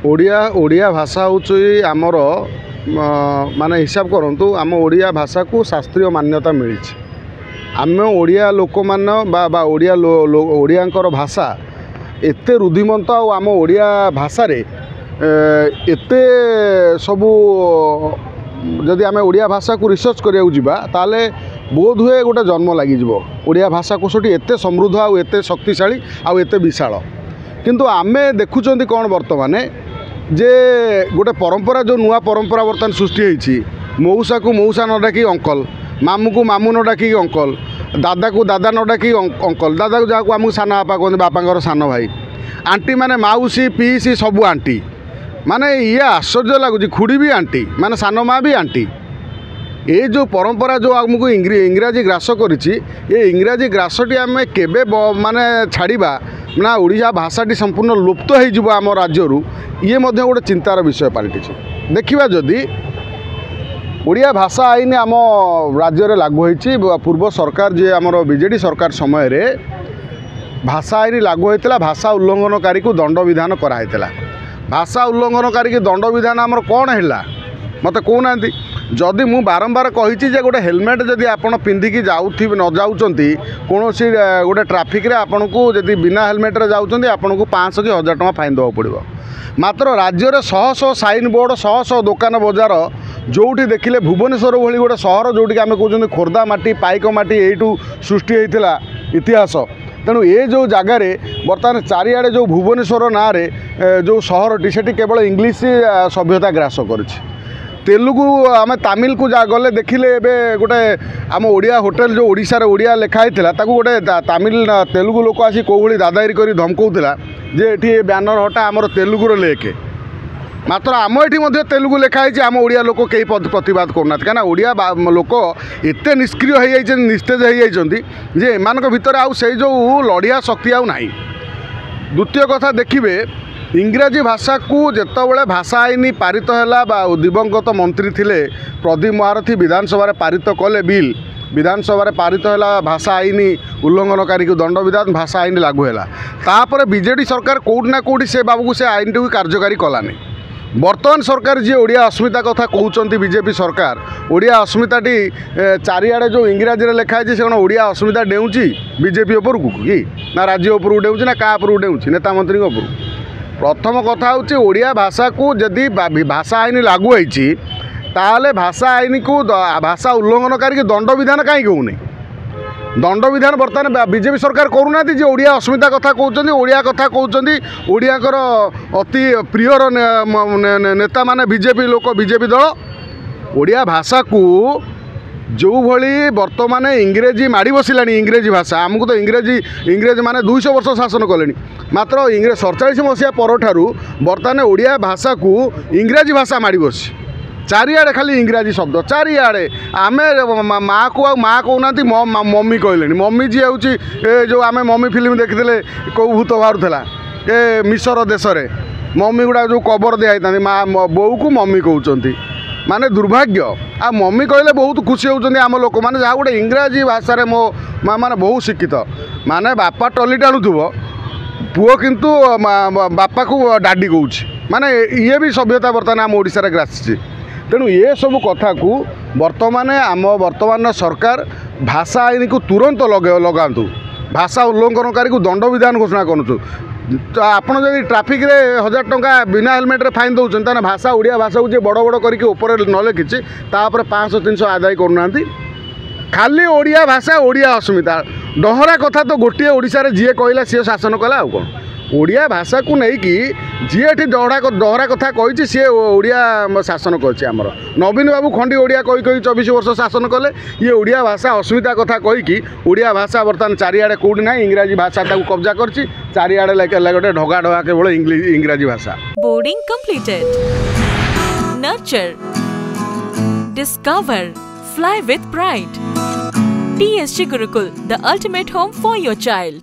ओडिया भाषा हूँ आमर माने हिसाब करंतु आम ओडिया भाषा को शास्त्रीय मान्यता मिली आम ओडिया लोक मान बा ओडिया ओडियांकर भाषा एते रुधिमंत आम ओडिया भाषा रे एते सबू जदि आम ओडिया भाषा को रिसर्च करिया ताले बोध हुए गोटे जन्म लगी ओडिया भाषा कोशटी एते समृद्ध आउ एते शक्तिशाली आउ एते विशाल किंतु आमे देखुचंती कौन वर्तमान जे गोटे परंपरा जो नुआ परंपरा बर्तमान सृष्टि होती मौसा को मौसा न डाकी अंकल मामू को मामू न डाकी अंकल दादा को दादा न डाकी अंकल दादा को जहाँ आमको सान बापा कहते बापांकर सान भाई आंटी माने माउसी पीसी सबू आंटी माने ये आश्चर्य लगुच खुड़ी भी आंटी माने सान माँ भी आंटी ये जो परंपरा जो आमको इंग्राजी ग्रास करिछि ये इंग्राजी ग्रासटी आम केबे माने छाड़िबा ना ओडिया भाषाटी संपूर्ण लुप्त हो आम राज्य ये गोटे चिंतार विषय पलटि देखा जदि ओडिया भाषा आईन आम राज्य में लागू होती पूर्व सरकार जी आमर बीजेडी सरकार समय रे भाषा आईन लागू होता भाषा उल्लंघनकारी को दंड विधान कराइला भाषा उल्लंघनकारी की दंड विधान आमर कौन है मत कहना जदि मु बारंबार कही गोटे हेलमेट जदि आपण पिंधिकी जाऊथिबे न जाउचंती कोनोसी गोटे ट्राफिक रे आपण को जदि बिना हेलमेट रे जाउचंती आपण को 500 कि 1000 टका फाइन देवा पड़ो मात्र राज्य रे शह शह साइन बोर्ड शह शह दुकान बजार जोटी देखिले भुवनेश्वर भली गोटे सहर जोटी आम कहते खोर्धा माटी पाइक माटी यू सृष्टि होता इतिहास तेणु ये जो जगार बर्तमान चारिआडे जो भुवनेश्वर ना रे जो सहरटी से केवल इंग्लीश सभ्यता ग्रास करुच्ची तेलुगु आम तमिल को जा गले देखिले एबे गोटे आम ओडिया होटेल जो ओडिशा रे ओडिया लिखाई गोटे तमिल तेलुगु लोक आसी कौली दादागिरी करी धमकौला जे एठी बैनर हटा आमर तेलुगुर लेखे मात्र आम ये तेलुगु लिखाई आम ओडिया लोक कई प्रतिवाद करना कहीं ओडिया लोक एत निष्क्रिय हो निस्तेज हो एमान भितर आउ से जो लड़िया शक्ति आउ नाही। द्वितीय कथा देखिए इंग्राजी भाषा को जितेबाला भाषा आईन पारित है दिवंगत मंत्री थिले प्रदीप महारथी विधानसभा पारित कले बिल विधानसभा पारित है भाषा आईन उल्लंघनकारी को दंड विधान भाषा आईन लागू है तापर बीजेडी सरकार कौटि ना कौटि से बाबू से आईन टी कार्यकारी कलानी वर्तमान सरकार जी ओडिया अस्मिता कथा कहते बीजेपी सरकार ओडिया अस्मिताटी चारिआडे जो इंग्राजी रे लिखाई से कौन ओडिया अस्मिता डेउची बीजेपी उपरकू कि ना राज्य उपरकू डेउची ना क्या उपरकू डेउची नेता मंत्री उपरकू प्रथम कथा हूँ ओडिया भाषा को जदि भाषा आईन लागू होती ताले भाषा आईन को भाषा उल्लंघनकारी की दंड विधान कहीं कहूनी दंड विधान बर्तमान बीजेपी सरकार करूना जे ओडिया अस्मिता कथा कहते ओडिया कथा कहते ओडियाकर अति प्रियर नेता माने बीजेपी लोक बीजेपी दल ओडिया भाषा को जो भली वर्तमान इंग्रेजी माड़ी बसला इंग्रेजी भाषा आमको तो इंग्रेज माने 200 वर्ष शासन कले मात्र 47 मसीहा पर बर्तमान ओडिया भाषा को इंग्राजी भाषा माड़ी बसी चारिआडे खाली इंग्राजी शब्द चारिआडे आमे माँ को माँ कहना मम्मी कहले मम्मी जी हूँ जो आम मम्मी फिल्म देखते कौ भूत बाहर ए मिसर देश में मम्मी गुड़ा जो कबर दिखाई माँ बोऊ को मम्मी कहते माने दुर्भाग्य आ मम्मी कहले बहुत खुशी होउछन्ती आम लोक माने जहाँ गोटे इंग्राजी भाषा रे मो माँ माने बहुत शिक्षित माने बापा टली टाणुथुब पुओ किंतु बापा को डाडी कहूँ माने ये भी सभ्यता बर्तमान आम ओडिशा रे ग्रासिछि तेणु ये सब कथा को वर्तमान आम वर्तमान सरकार भाषा आईन को तुरंत लगातु भाषा उल्लंघनकारी को दंड विधान घोषणा करूँ तो आपड़ जब ट्राफिक रे 1000 टंका बिना हेलमेट रे फाइन दौरान ताने भाषा ओडिया भाषा को जी बड़ बड़ करके ऊपर न लिखी तापर 500-300 आदाय करूना खाली ओडिया भाषा ओडिया अस्मिता डहरा कथा तो गोटे ओडिशा रे जी कहला सी शासन कला आउ कौन ओडिया भाषा को लेकिन जी एठी डहरा कथा कही सी ओडिया शासन कर आमर नवीन बाबू खंडी ओडिया कही 24 वर्ष शासन कले ये ओडिया भाषा अस्मिता कथा कहीकि ओडिया भाषा बर्तमान चारिआडे कौटी ना इंग्राजी भाषा कब्जा कर चारिआडे गोटे ढगा ढगा केवल इंग्राजी भाषा। Boarding completed nurture discover fly with pride TSG Gurukul, the ultimate home for your child.